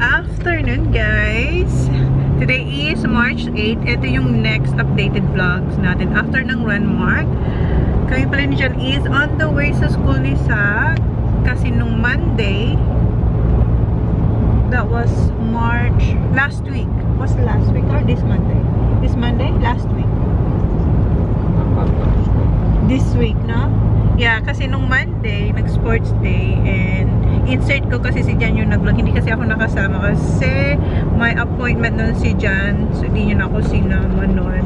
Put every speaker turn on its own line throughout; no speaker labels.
afternoon, guys! Today is March 8. Ito yung next updated vlogs natin after ng Renmark. Kami pala ni John is on the way sa school ni Sak. Kasi nung Monday, that was March, last week. Was last week or this Monday? This Monday? Last week. This week, no? Yeah, kasi nung Monday, nag-sports day, and insert ko kasi si Jan yung nag-vlog. Hindi kasi ako nakasama kasi may appointment nun si Jan. So, hindi niya na ako sinama nun.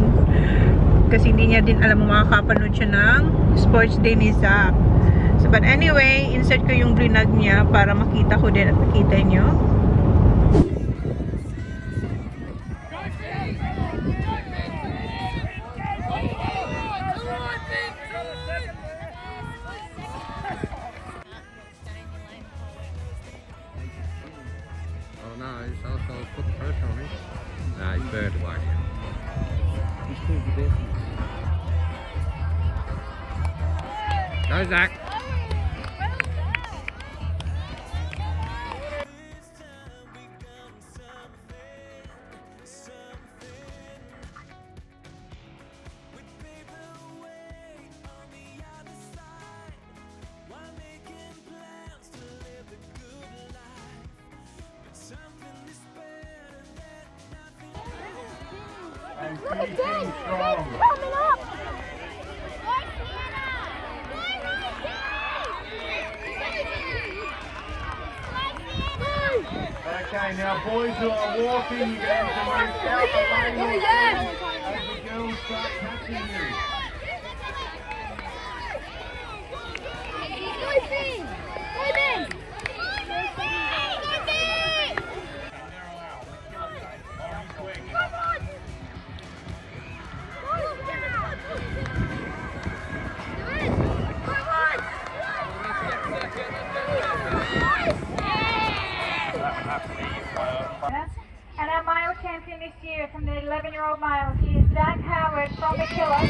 Kasi hindi niya din alam makakapanood siya ng sports day ni Zach. So, but anyway, insert ko yung vlog niya para makita ko din at makita niyo.
No, it's also put pressure on me. Nah, it's bird watching. He's too good. Go, Zach.
Look at Ben! Ben's coming up!
Okay, now boys who are walking, you're going to move out the lane as the girls start catching you.
Go Ben! Go Ben!
And our male champion this year from the 11-year-old males, he is Zach Howard from the Killer.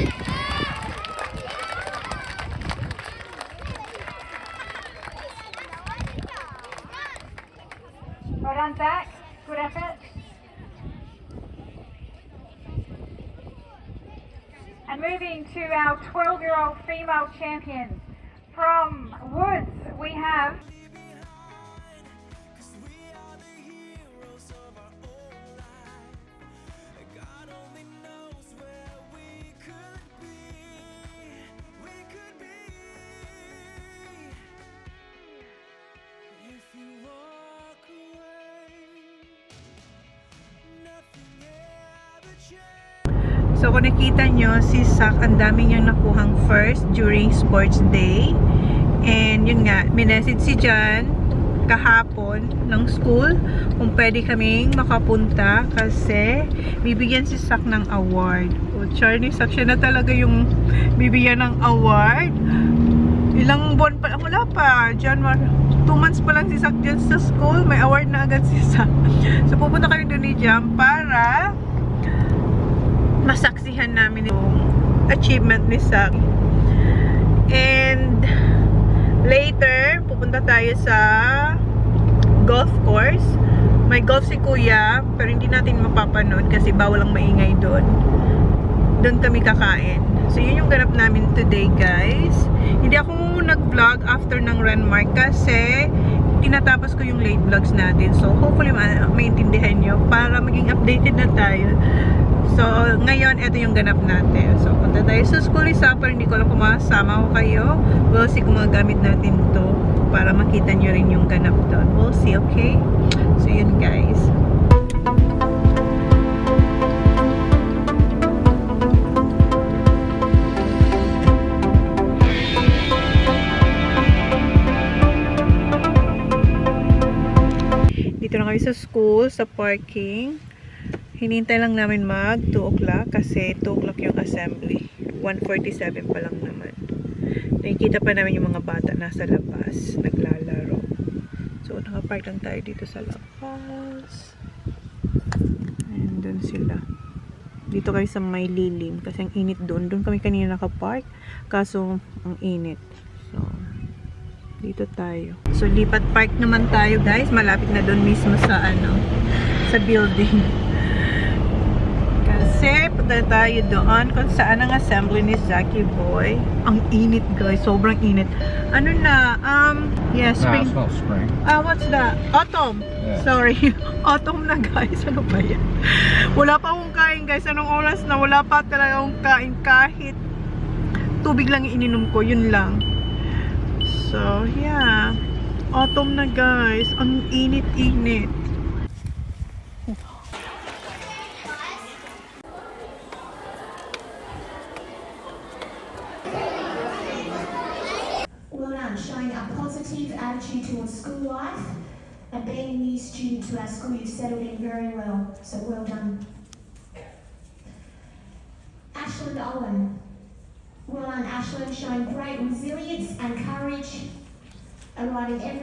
Well done, Zach. Good effort. And moving to our 12-year-old female champion from Woods, we have
So kung nakita nyo, si Sak, ang dami niyang nakuhang first during sports day. And yun nga, minessage si Jan kahapon ng school kung pwede kaming makapunta kasi bibigyan si Sak ng award. O Charlie, Sak, siya na talaga yung bibigyan ng award. Ilang buwan pa, wala pa, January, 2 months pa lang si Sak dyan sa school, may award na agad si Sak. So pupunta kami doon ni Jan para masaksihan namin yung achievement ni Sak. And later, pupunta tayo sa golf course. May golf si Kuya, pero hindi natin mapapanood kasi bawal ang maingay doon. Doon kami kakain. So yun yung ganap namin today, guys. Hindi ako nag-vlog after ng Renmark kasi tinatapos ko yung late vlogs natin. So hopefully maintindihan nyo para maging updated na tayo. So, ngayon, ito yung ganap natin. So, punta tayo sa school isa, pero hindi ko alam kung masama ko kayo. We'll see kung magagamit natin to para makita nyo rin yung ganap doon. We'll see, okay? So, yun guys. Dito na kami sa school, sa parking. Hinintay lang namin mag 2 o'clock kasi 2 o'clock yung assembly. 1:47 pa lang naman. Nakikita pa namin yung mga bata nasa labas, naglalaro. So, nakapark lang tayo dito sa labas. And doon sila. Dito kami sa may lilim kasi ang init doon. Doon kami kanina nakapark. Kaso, ang init. So, Dito tayo. So, lipat park naman tayo, guys. Malapit na doon mismo sa, sa building. Kasi, punta tayo doon kung saan ang assembly ni Zaki Boy. Ang init, guys. Sobrang init. Ano na, yeah, spring.
No, it's not spring.
What's that? Autumn.
Yeah.
Sorry. Autumn na, guys. Ano ba yan? Wala pa akong kain, guys. Anong oras na? Wala pa talaga akong kain. Kahit tubig lang ininom ko. Yun lang. So, yeah. Autumn na, guys. Ang init-init.
Well done, showing a positive attitude towards school life and being a new student to our school. You've settled in very well, so well done. Ashland Owen. Well done, Ashland, showing great resilience and courage and writing every...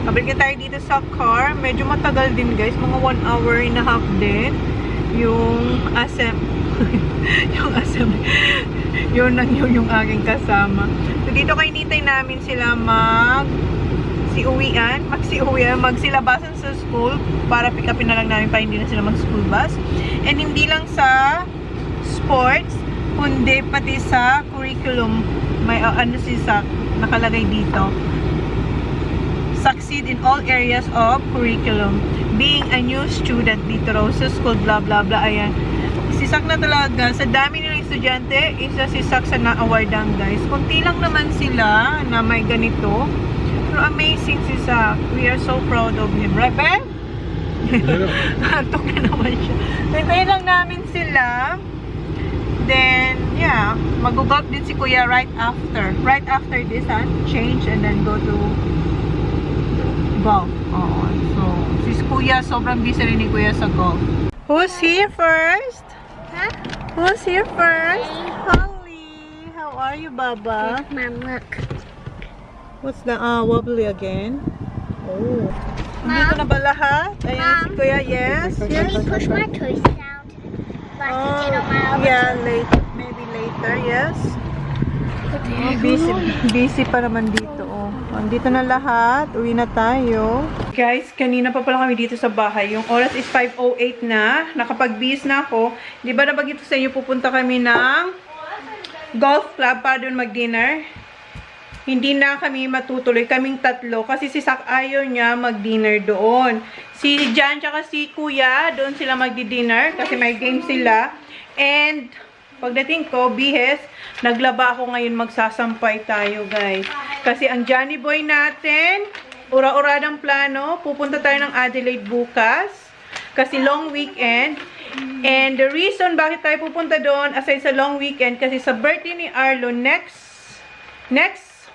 Pabalik na tayo dito sa car. Medyo matagal din, guys. Mga 1 hour and a half din. Yung yung aking kasama. So, dito kayo nintay namin sila magsilabasan sa school para pick upin na lang namin para hindi na sila mag-school bus. And hindi lang sa sports, kundi pati sa curriculum. May nakalagay dito. Succeed in all areas of curriculum. Being a new student dito raw sa school, blah blah blah. Ayan. Si Sak na talaga, sa dami nilang estudyante, isa si Sak sa na-awardan, guys. Kunti lang naman sila na may ganito. Pero amazing si Sak. We are so proud of him. Right, Ben? Antok na naman siya. Hintayin lang namin sila. Then, yeah. Mag-golf din si Kuya right after. Right after this, change and then go to golf. Oo. So, si Kuya, sobrang busy rin ni Kuya sa golf. Who's here first?
Huh?
Who's here first? Holly. How are you, Baba?
Mom, look.
What's the wobbly again? Oh. Dito na ba lahat? Ayan si Kuya. Yes.
Let
Yes.
me push my toes down like I did on my other
yeah,
toe.
later. Maybe later. Yes. Busy pa naman dito. Oh. Andito na lahat. Uwi na tayo. Guys, kanina pa pala kami dito sa bahay. Yung oras is 5:08 na. Nakapag-bis na ako. Di ba nabagito sa inyo, pupunta kami ng golf club para doon mag-dinner. Hindi na kami matutuloy. Kaming tatlo. Kasi si Sak ayaw niya mag-dinner doon. Si Jan tsaka si Kuya, doon sila magdi-dinner. Kasi may game sila. And pagdating ko, bihes, naglaba ako ngayon, magsasampay tayo, guys. Kasi ang Johnny Boy natin, ura-uradang plano, pupunta tayo ng Adelaide bukas. Kasi long weekend. And the reason bakit tayo pupunta doon, aside sa long weekend, kasi sa birthday ni Arlo, next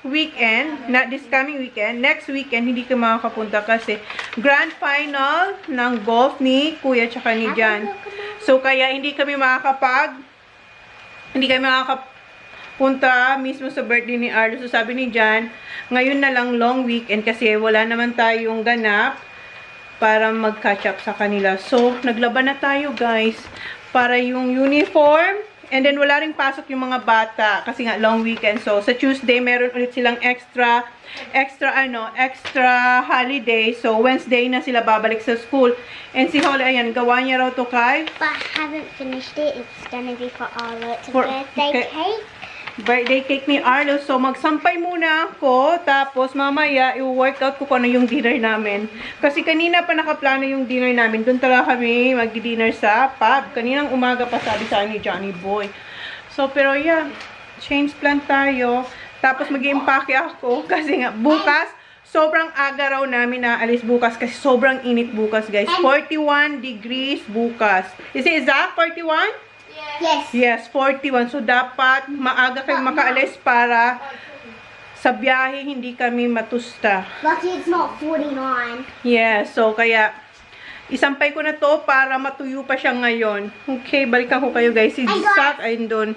weekend, not this coming weekend, next weekend, hindi ka makakapunta kasi grand final ng golf ni Kuya tsaka ni Jan. So, kaya hindi kami makakapunta mismo sa birthday ni Arlo. So, sabi ni Jan, ngayon na lang long weekend kasi wala naman tayong ganap para mag-catch up sa kanila. So, naglaban na tayo, guys, para yung uniform. And then, wala ring pasok yung mga bata kasi nga long weekend. So, sa Tuesday, meron ulit silang extra holiday. So, Wednesday na sila babalik sa school. And si Holly, ayan, gawa niya raw to kay.
But I haven't finished it. It's gonna be for Arlo. It's a
okay.
birthday cake.
Birthday cake ni Arlo. So, magsampay muna ako. Tapos, mamaya, i-workout ko kung ano yung dinner namin. Kasi kanina pa nakaplano yung dinner namin. Doon talaga kami mag-dinner sa pub. Kaninang umaga pa sabi sa akin ni Johnny Boy. So, pero yeah, change plan tayo. Tapos, mag-impake ako. Kasi nga, bukas, sobrang aga raw namin na alis bukas. Kasi sobrang init bukas, guys. 41 degrees bukas. Is it exact 41?
Yes.
Yes, 41. So, dapat maaga kayo makaalis para sa biyahe hindi kami matusta.
Lucky it's not 49.
Yes, so kaya isampay ko na to para matuyo pa siya ngayon. Okay, balikan ko kayo, guys. Si Sak ay doon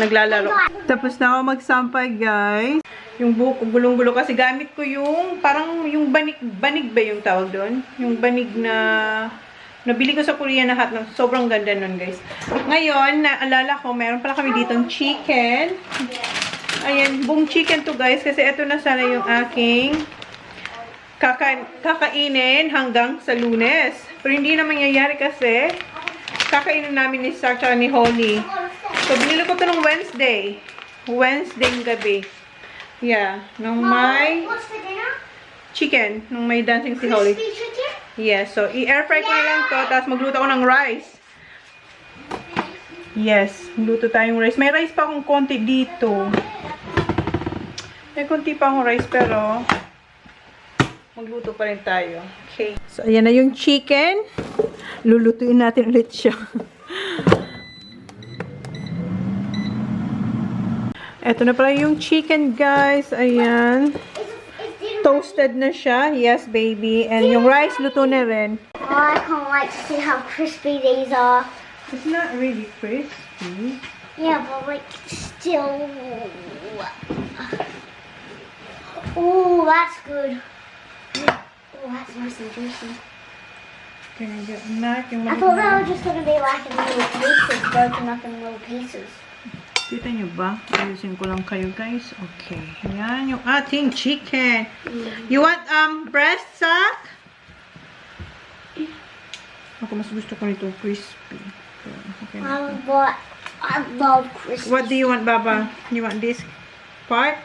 naglalaro. Tapos na ako magsampay, guys. Yung buhok ko gulong-gulo kasi gamit ko yung parang yung banig ba yung tawag doon? Yung banig na Nabili ko sa Korea na hot. Sobrang ganda nun, guys. Ngayon, naalala ko, meron pala kami ditong chicken. Ayan, buong chicken to, guys. Kasi ito na sana yung aking kakainin hanggang sa Lunes. Pero hindi na mangyayari kasi kakainin namin ni Sark at ni Holly. So, binili ko to nung Wednesday. Wednesday gabi. Yeah. Nung may
What's for dinner?
chicken. Nung may dancing si Holly.
Crispy chicken?
Yes. So, i-air fry ko na lang to. Tapos magluto ako ng rice. Yes. Magluto tayong rice. May rice pa akong konti dito. May konti pa akong rice pero magluto pa rin tayo. Okay. So, ayan na yung chicken. Lulutuin natin ulit siya. Ito na pala yung chicken, guys. Ayan. Toasted na siya. Yes, baby. And yung rice, luto na rin.
Oh, I can't wait to see how crispy these are.
It's not really crispy.
Yeah, but like still. Oh, that's good. Oh, that's nice and juicy.
Can I get knife?
I thought they were just gonna be like in little pieces, broken up in little pieces.
Kita nyo ba? Ayusin ko lang kayo, guys. Okay. Ayan yung ating chicken. You want breast, Sak? Ako mas gusto ko nito crispy. So, okay.
I love crispy.
What do you want, Baba? You want this part?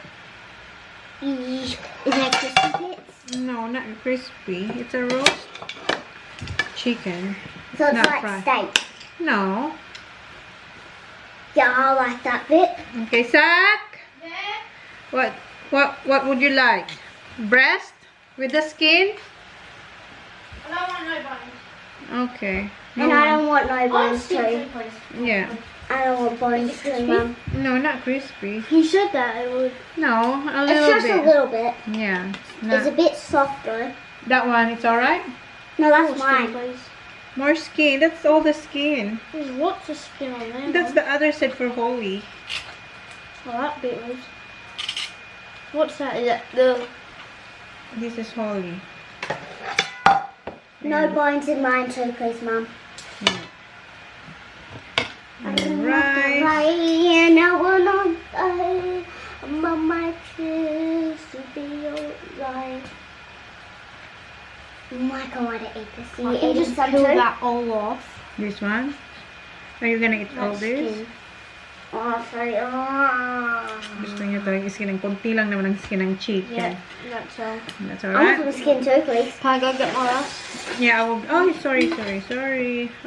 Is that crispy bits?
No, not crispy. It's a roast chicken.
So it's
Not
like
fried.
steak.
No.
Yeah, I like that bit.
Okay, Sak? Yeah. What would you like? Breast with the skin?
I don't want no bones.
Okay.
And I don't want no bones too.
Yeah.
I don't want bones too, Mum.
No, not crispy.
You said that it would.
No, a
It's
little
just
bit.
a little bit.
Yeah.
It's a bit soft though.
That one, it's alright?
No, that's mine.
More skin. That's all the skin.
There's lots of skin on there.
That's the other side for Holly.
Oh, that bit was. What's that? Is that the?
This is Holly.
No bones in mine too, please, Mum.
And rice.
And I will not die. My kids to be alright. Oh my god, I want to eat this.
You can just peel that all off.
This one. Are you gonna eat all this?
Oh, sorry. Oh.
Gusto niya talaga skin ng konti lang naman ang skin ng chicken.
That's all.
That's
I want
alright.
some skin too, please. Can I go get my rice?
Yeah, I will. Oh, sorry.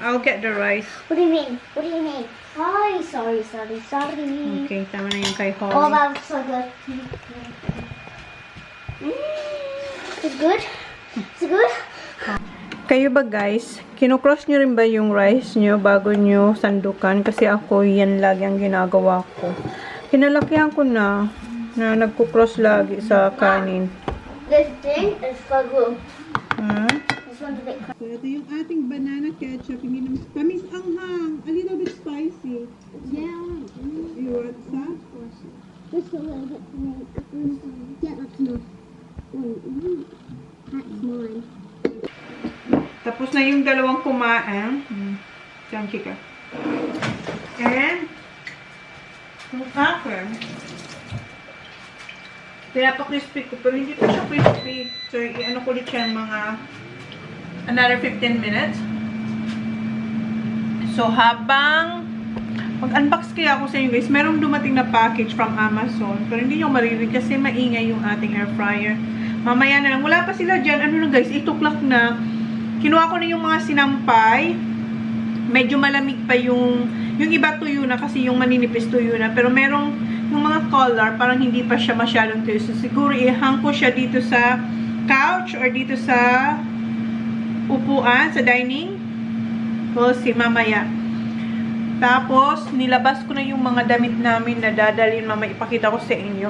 I'll get the rice.
What do you mean? What do you mean? Sorry.
Okay, tama na yung kay
Oh,
Holly.
that was so good. It's good? It's good?
Kayo ba, guys? Kinocross nyo rin ba yung rice nyo bago nyo sandukan? Kasi ako, yan lagi ang ginagawa ko. Kinalakihan ko na nagkukross lagi sa kanin.
This thing is so good. This one's a bit
So, ito yung ating banana ketchup. Hindi naman tamis anghang. A little bit spicy.
Yeah.
You want some?
Just a little bit for me. Yeah, that's enough. That's mine.
Tapos na yung dalawang kumain. Diyan, chika. And, yung akin, pinapa-crispy ko, pero hindi pa siya crispy. So, i-ano ko ulit siya mga another 15 minutes. So, habang mag-unbox kaya ako sa inyo, guys, merong dumating na package from Amazon. Pero hindi nyo maririnig kasi maingay yung ating air fryer. Mamaya na lang. Wala pa sila dyan. Ano na, guys, 8 o'clock na. Kinuha ko na yung mga sinampay. Medyo malamig pa yung iba tuyo na kasi yung maninipis tuyo na. Pero merong yung mga color, parang hindi pa siya masyadong tuyo. So, siguro ihang ko siya dito sa couch or dito sa upuan, sa dining. We'll see mamaya. Tapos, nilabas ko na yung mga damit namin na dadalhin. Mamaya ipakita ko sa inyo.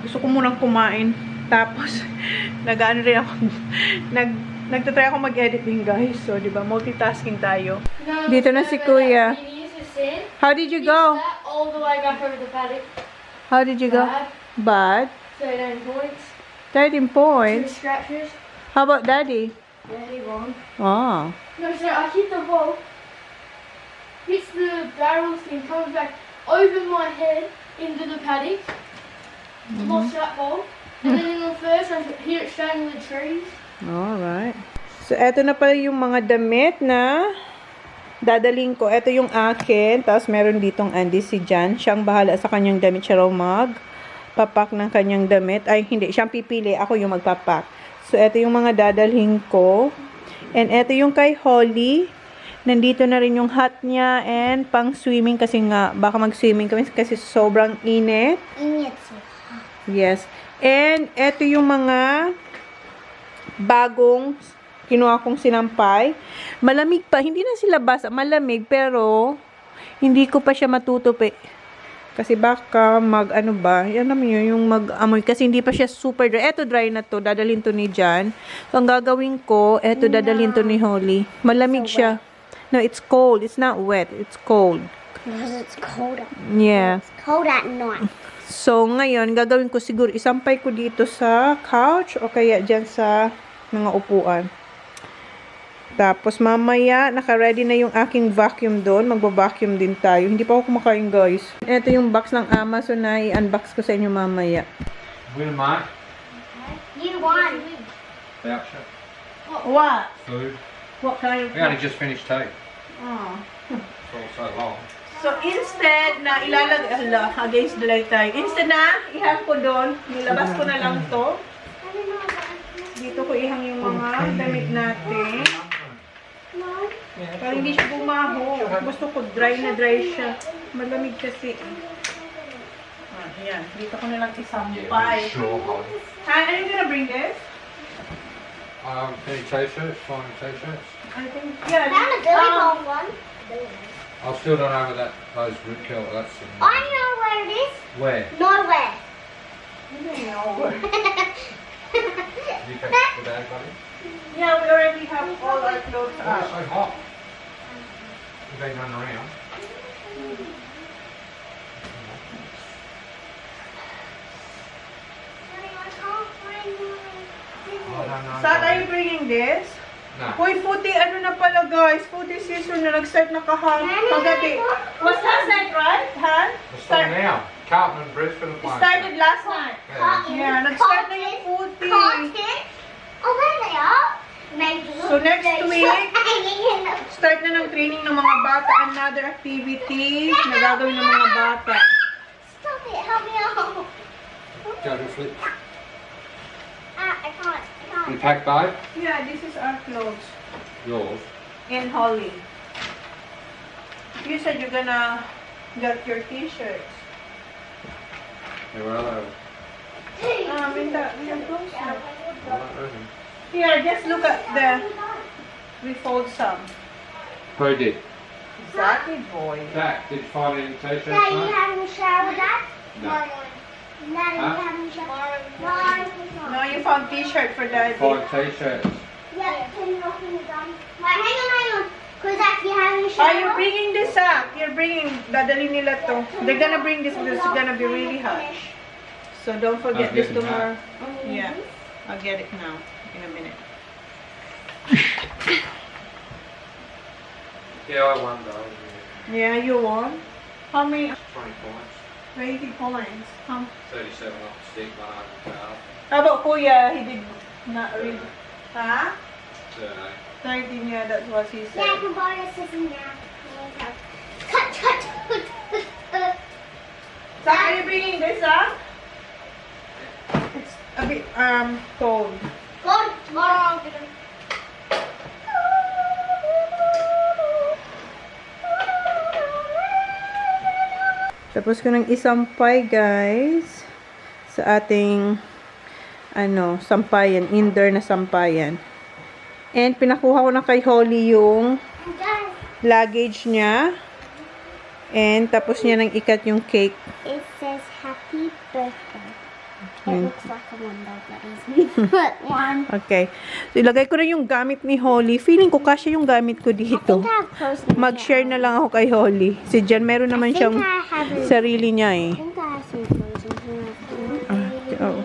Gusto ko munang kumain. Tapos, nag-ano rin ako. Nagtatry ako mag-edit din, guys. So, di ba, multitasking tayo. Dito na si Kuya. How did you go?
All the way back over the paddock.
How did you go? Bad.
13 points.
13
2
points.
scratches.
How about Daddy?
Really wrong.
Ah.
No, so I hit the ball, hits the barrel thing, comes back over my head into the paddock, lost that ball, and then in the first I hit it straight into the trees.
Alright. So, eto na pala yung mga damit na dadaling ko. Eto yung akin. Tapos, meron ditong Andy si Jan. Siyang bahala sa kanyang damit. Siya raw magpapak ng kanyang damit. Ay, hindi. Siyang pipili. Ako yung magpapak. So, eto yung mga dadalhin ko. And eto yung kay Holly. Nandito na rin yung hat niya and pang swimming kasi nga, baka mag-swimming kami kasi sobrang init.
Init.
Yes. And eto yung mga bagong kinuha kong sinampay. Malamig pa. Hindi na sila basa. Malamig pero hindi ko pa siya matutupi. Kasi baka ano ba. Yan naman yun, yung mag-amoy. Kasi hindi pa siya super dry. Eto dry na to. Dadalhin to ni Jan. So, ang gagawin ko, eto dadalhin to ni Holly. Malamig siya. No, it's cold. It's not wet. It's cold.
Because it's cold.
Yeah.
It's cold at night.
So, ngayon, gagawin ko siguro, isampay ko dito sa couch o kaya dyan sa mga upuan. Tapos, mamaya, naka-ready na yung aking vacuum doon. Magba-vacuum din tayo. Hindi pa ako kumakain, guys. Ito yung box ng Amazon na i-unbox ko sa inyo mamaya.
Will, mate.
You won.
Voucher.
What?
Food.
What kind of...
We only just finished tea.
Oh.
It's all so long.
So, instead na ilalagay... against the light tayo. Instead na, ihang ko doon. Nilabas ko na lang to. Dito ko ihang yung mga damit natin. Para hindi siya bumaho. Gusto ko dry na dry siya. Malamig kasi. Ayan. Dito ko na lang isampay.
Sure, Holly.
Are you gonna bring this?
Any t-shirts? Fine t-shirts?
I think, yeah.
Found a Billy Bowl one.
I still don't know where those root kill. That's
I know where it is.
where.
Nowhere.
You take the bag, buddy.
Yeah, we already have all our clothes
Oh, it's
out.
so hot. You've been running around. I don't know.
Saan are you bringing this?
No.
Uy, puti, ano na pala guys? Puti season na nag-start na kagabi. Was last night, right? Han?
It's not now. Carlton and Brisbane are
It
playing.
started last night.
Yeah.
Yeah, nag-start na yung puti.
Cotton. Oh, there they are. Maybe.
So next week, start na ng training ng mga bata. Another activity na gagawin ng mga bata.
Stop it. Help me out.
Go to flip.
I can't.
You pack, babe?
Yeah, this is our clothes.
Yours.
And Holly. You said you're gonna get your t-shirts.
Yeah, where are they?
In the clothes shop.
I don't reckon.
Here, just look at the... We fold some.
Who did?
Exactly, boy.
Jack, did you find any t-shirts,
Dad, you
mate?
having a shower, Dad?
No.
Dad, you
Huh?
having a shower? No.
No, you found t-shirt for Daddy.
Find t-shirts.
Yeah, can you open it down? Wait, hang on. Because Dad, you having a shower?
Are you bringing this up? You're bringing... Dadali nila to. They're gonna bring this because it's gonna be really hot. So don't forget
I'm
this
getting
tomorrow. Yeah, I'll get it now in a minute.
Yeah, I won though.
Yeah, you won. How many?
20 points.
20 points.
37 off the stick, 1 over the car.
How about Kuya? He did not really. Huh?
13.
13, yeah, that's what he
Yeah, I
said.
can borrow this now. Cut.
So are you bringing this up? It's a bit cold.
Tomorrow.
Tapos ko ng isampay, guys, sa ating sampayan, indoor na sampayan. And pinakuha ko na kay Holly yung luggage niya. And tapos niya nang ikat yung cake.
It says happy birthday. It
Hmm.
looks like a window, but isn't but one.
Okay. So, ilagay ko na yung gamit ni Holly. Feeling ko kasya yung gamit ko
I
dito.
think I have clothes.
Mag-share na lang ako kay Holly. Si Jan, meron naman
I think
siyang
I have
sarili niya eh.
I think I have some clothes in here.
Oh.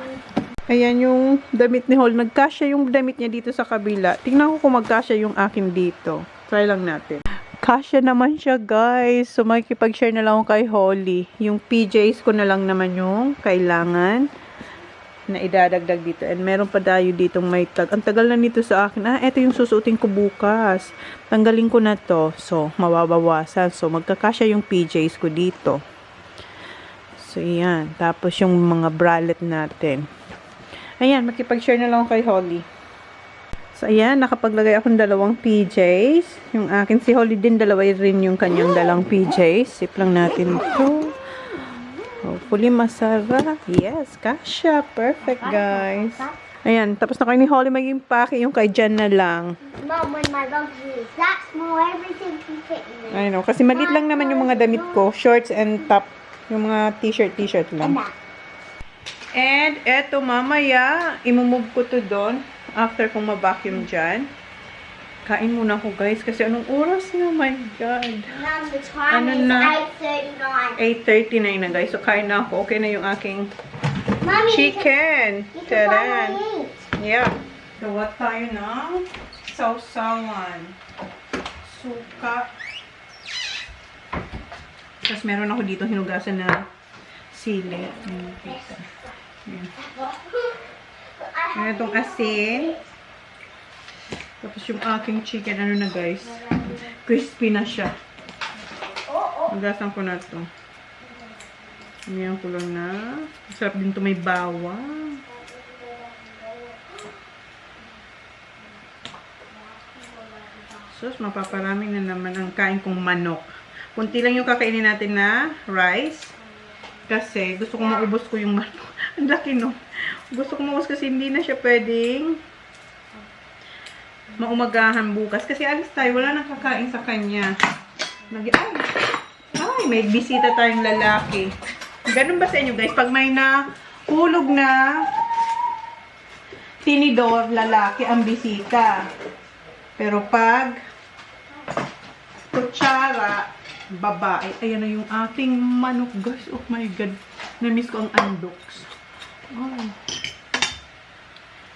Ayan yung damit ni Holly. Nagkasya yung damit niya dito sa kabila. Tingnan ko kung magkasya yung akin dito. Try lang natin. Kasya naman siya, guys. So, makikipag-share na lang ako kay Holly. Yung PJs ko na lang naman yung kailangan na idadagdag dito. And meron pa tayo ditong may tag. Ang tagal na nito sa akin. Eto yung susuotin ko bukas. Tanggalin ko na to. So, mababawasan. So, magkakasya yung PJs ko dito. So, yan. Tapos yung mga bralette natin. Ayan, makipag-share na lang ako kay Holly. So, ayan, nakapaglagay akong dalawang PJs. Yung akin, si Holly din, dalawa rin yung kanyang dalang PJs. Sip lang natin ito. Hopefully, masarap. Yes, kasha. Perfect, guys. Ayan, tapos na kayo ni Holly mag-impake. Yung kay Jan na lang.
Mom, when my dog is that small, everything can fit in
I
there.
know, kasi maliit lang naman yung mga damit ko. Shorts and top. Yung mga t-shirt lang. And eto mamaya, imumove ko to doon after kong ma-vacuum dyan. Kain muna ako, guys, kasi anong oras na? My God.
Mom, the time
Ano
is
na? 8:39
8:39.
na, guys. So, kain na ako. Okay na yung aking
Mommy,
chicken.
you can
Taran.
follow me.
Yeah. Gawa tayo ng sausawan. Suka. Tapos meron ako dito hinugasan na sili. Ayan itong asin. Tapos yung aking chicken, ano na guys, crispy na siya. Magasan ko na ito. Ayan ko lang na. Masarap din ito, may bawang. Sus, mapaparami na naman ang kain kong manok. Kunti lang yung kakainin natin na rice. Kasi gusto kong maubos ko yung manok. Ang laki, no? Gusto kong maubos kasi hindi na siya pwedeng maumagahan bukas. Kasi alis tayo, wala nang kakain sa kanya. Ay, may bisita tayong lalaki. Ganun ba sa inyo, guys? Pag may nahulog na tinidor, lalaki ang bisita. Pero pag kutsara, babae. Ayan na yung ating manok, guys. Oh my God. Na-miss ko ang andoks. Oh.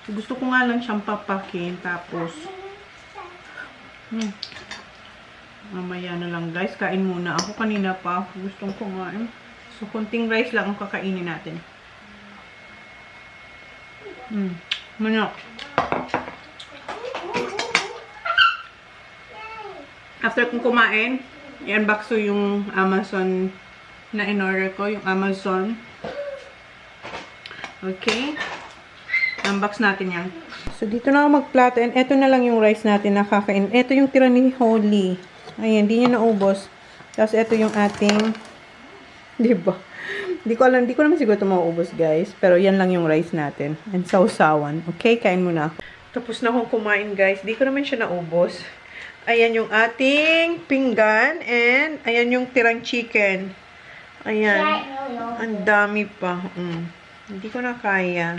Gusto ko nga lang siyang papakin. Tapos, mamaya na lang, guys. Kain muna ako. Kanina pa ako gustong kumain. So, konting rice lang ang kakainin natin. Manok. After kong kumain, i-unbox ko yung Amazon na in-order ko. Yung Amazon. Okay. Unbox natin yan. So, dito na ako magplato. And eto na lang yung rice natin na kakain. Eto yung tira ni Holly. Ayan, di niya naubos. Tapos, eto yung ating, diba? Di ko naman siguro ito mauubos, guys. Pero, yan lang yung rice natin. And sausawan. Okay, kain muna ako. Tapos na akong kumain, guys. Di ko naman siya naubos. Ayan yung ating pinggan. And, ayan yung tirang chicken. Ayan. Ang dami pa. Hindi ko na kaya.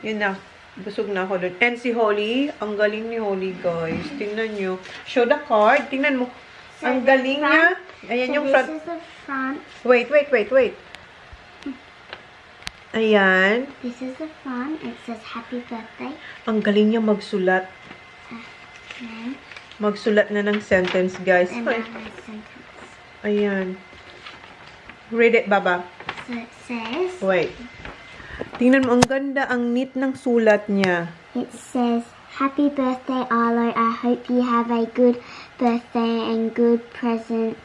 Yun na. Busog na ako doon. And si Holly, ang galing ni Holly, guys. Tingnan nyo. Show the card. Tingnan mo.
So
ang galing niya. Ayan yung front.
This is the front.
Wait. Ayan.
This is the front. It says happy birthday.
Ang galing niya magsulat.
Okay.
Magsulat na ng sentence, guys.
And
Ay.
then the sentence.
Ayan. Read it, Baba.
So it says,
Wait. Tingnan mo, ang ganda, ang neat ng sulat niya.
it says, happy birthday, Arlo. I hope you have a good birthday and good presents.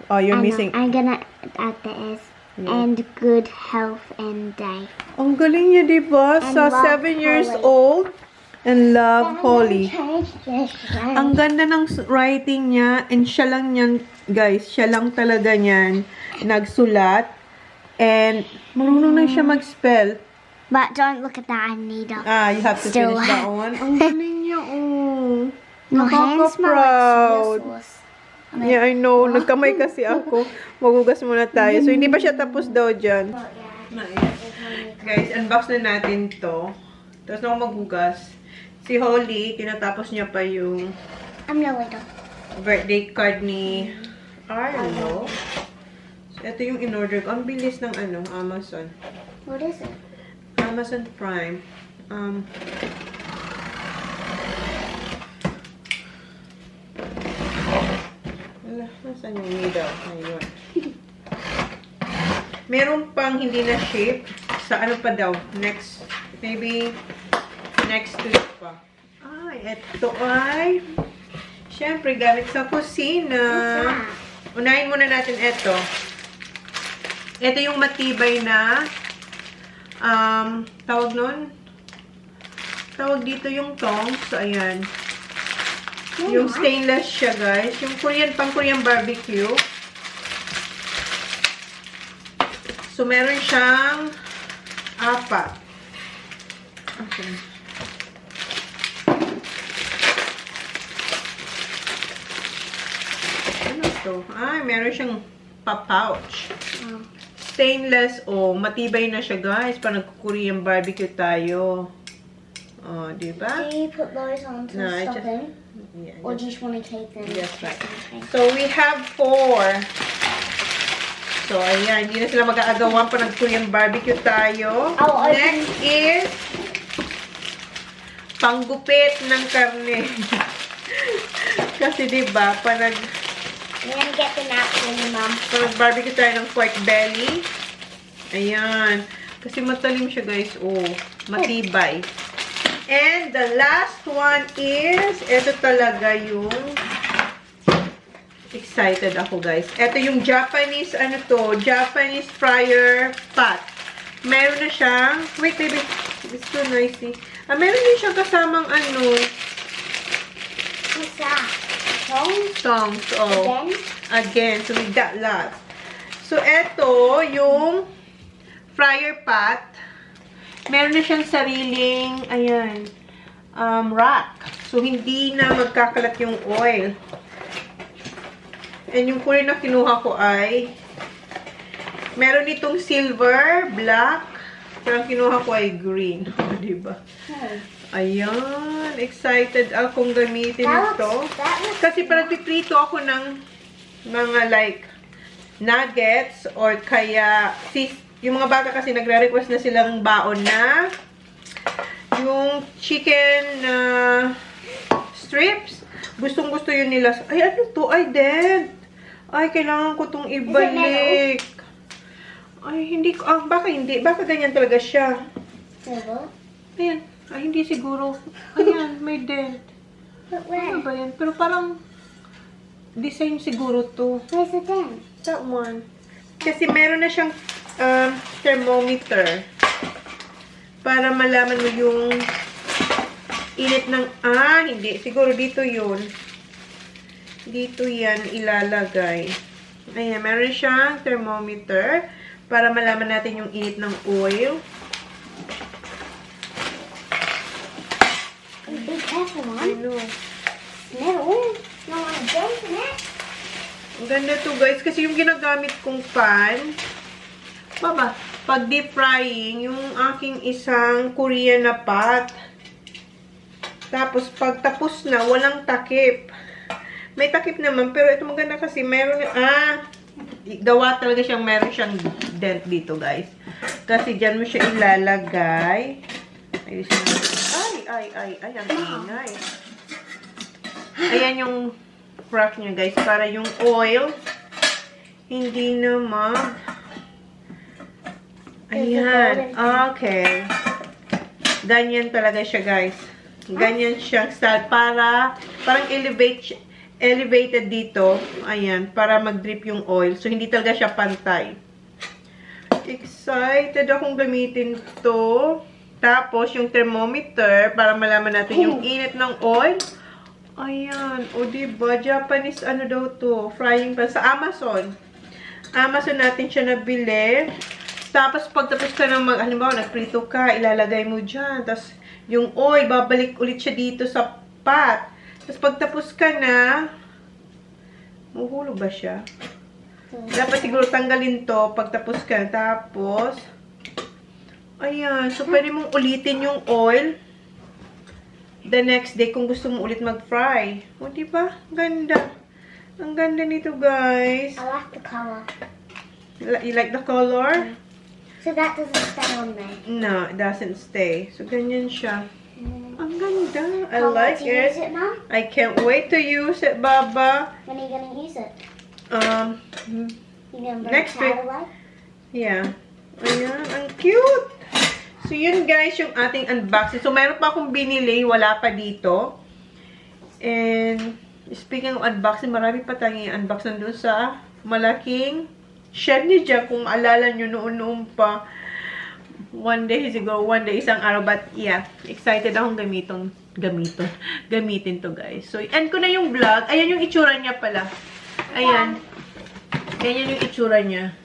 Oh, you're
And
missing.
I'm gonna add the S. And good health and day.
Ang galing niya, diba?
And
Sa
love
7 years
Holly.
old. And love Holly.
Change this.
Ang ganda ng writing niya. And siya lang yan, guys. Siya lang talaga niyan nagsulat. And marunong na siya mag-spell.
But don't look at that, I need a...
You have to
Still.
finish that one. Ang galing niya, oh.
Your hands smell like
Nakaka-proud.
soy sauce.
Yeah, I know. Nagkamay kasi ako. Magugas muna tayo. So, hindi pa siya tapos daw dyan. Guys, unbox na natin to. Tapos na ako magugas. Si Holly, tinatapos niya pa yung
I'm no little.
birthday card ni Arlo. So, ito yung in-order ko. Ang bilis ng Amazon.
What is it?
Amazon Prime. Wala, nasaan yung needle? Ayun. Meron pang hindi na ship. Sa ano pa daw? Next, maybe next week pa. Ay, ito ay syempre gamit sa kusina. Unahin muna natin ito. Ito yung matibay na tawag nun? Tawag dito yung tongs. So, ayan. Yung stainless siya, guys. Yung pang Korean barbecue. So, meron siyang 4. Okay. Ano to? Ay, meron siyang pa-pouch. Stainless. Oh, matibay na siya, guys. Para nag-Korean barbecue tayo. Oh, diba?
Do you put those on to stop them?
Yeah,
Or do you just want to take them?
yes, right. So, we have 4. So, ayan. Hindi na sila mag-aagawan pa nag-Korean barbecue tayo. Next is panggupit ng karne. Kasi, diba,
I'm gonna get the napkin, Mom.
barbecue tayo ng pork belly. Ayan. Kasi matalim siya, guys. Oh, matibay. And the last one is, ito talaga yung excited ako, guys. Ito yung Japanese, Japanese fryer pot. Meron na siyang, wait, baby, it's too noisy. Meron din siyang kasamang
What's that? Tongs?
tongs, oh. Again, so we got lots. So, ito, yung fryer pot. Meron na siyang sariling, ayan, rack. So, hindi na magkakalat yung oil. And yung kulay na kinuha ko ay, meron itong silver, black, pero ang kinuha ko ay green. Diba? Ayan, excited akong gamitin ito. Kasi parang piprito ako ng mga like nuggets or kaya yung mga bata kasi nagre-request na silang baon na yung chicken strips. Gustong-gusto yun nila. Ay, ano to? Ay, dent. Ay, kailangan ko tong ibalik. Ay, hindi ko. Baka hindi. Baka ganyan talaga siya. Ayan. Ay, hindi siguro. Ayan, may dent. Ano ba yan? Pero parang design siguro to.
Where's the dent?
That one. Kasi meron na siyang thermometer. Para malaman mo yung init ng, hindi. Siguro dito yun. Dito yan ilalagay. Ayan, meron siyang thermometer. Para malaman natin yung init ng oil.
Be careful, Mom.
I know.
No, no one dent in it.
Ang ganda to, guys. Kasi yung ginagamit kong pan, pag deep frying, yung aking isang Korean na pot. Tapos, pag tapos na, walang takip. May takip naman, pero ito maganda kasi meron, gawa talaga siyang, meron siyang dent dito, guys. Kasi dyan mo siya ilalagay. Ay, ang ingay. Ayan yung crack niya, guys, para yung oil hindi na ayan, okay. Ganyan talaga siya, guys. Ganyan siyang style parang elevated dito. Ayan, para mag-drip yung oil. So, hindi talaga siya pantay. Excited akong gamitin to. Tapos, yung thermometer, para malaman natin yung init ng oil. Ayan. O, diba? Japanese, daw to? Frying pan. Sa Amazon. Amazon natin siya nabili. Tapos, pagtapos ka ng halimbawa, nagprito ka, ilalagay mo dyan. Tapos, yung oil, babalik ulit siya dito sa pot. Tapos, pagtapos ka na, mahuhulog ba siya? Dapat siguro tanggalin to, pagtapos ka. Tapos, ayan. So, pwede mong ulitin yung oil the next day kung gusto mo ulit mag-fry. O, diba? Ganda. Ang ganda nito, guys.
I like the color.
You like the color?
So that doesn't stay on there.
No, it doesn't stay. So, ganyan siya. Ang ganda. I
Can't
like
wait to use
it.
it, Mum.
I can't wait to use it, Baba.
When are you gonna use it?
Next
You gonna bring
week.
it away?
Yeah. Ayan, ang cute. So, yun guys, yung ating unboxing. So, mayroon pa akong binili. Wala pa dito. And, speaking of unboxing, marami pa tayong unbox nandun sa malaking shed ni Jack. Kung alala nyo, noon pa. One day isang araw. But, yeah, excited akong gamitin to, guys. So, end ko na yung vlog. Ayan yung itsura niya pala. Ayan. Ganyan yung itsura niya.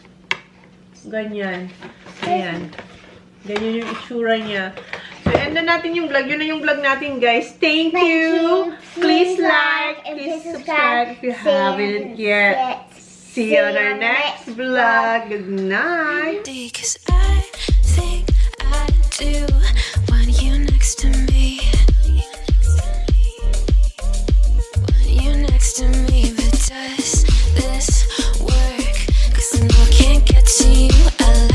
Ganyan. Ayan. Ganyan yung itsura niya. So, end na natin yung vlog. Yun na yung vlog natin, guys. Thank you. Please like and please subscribe if you haven't yet. See you on our next vlog. Good night.
Because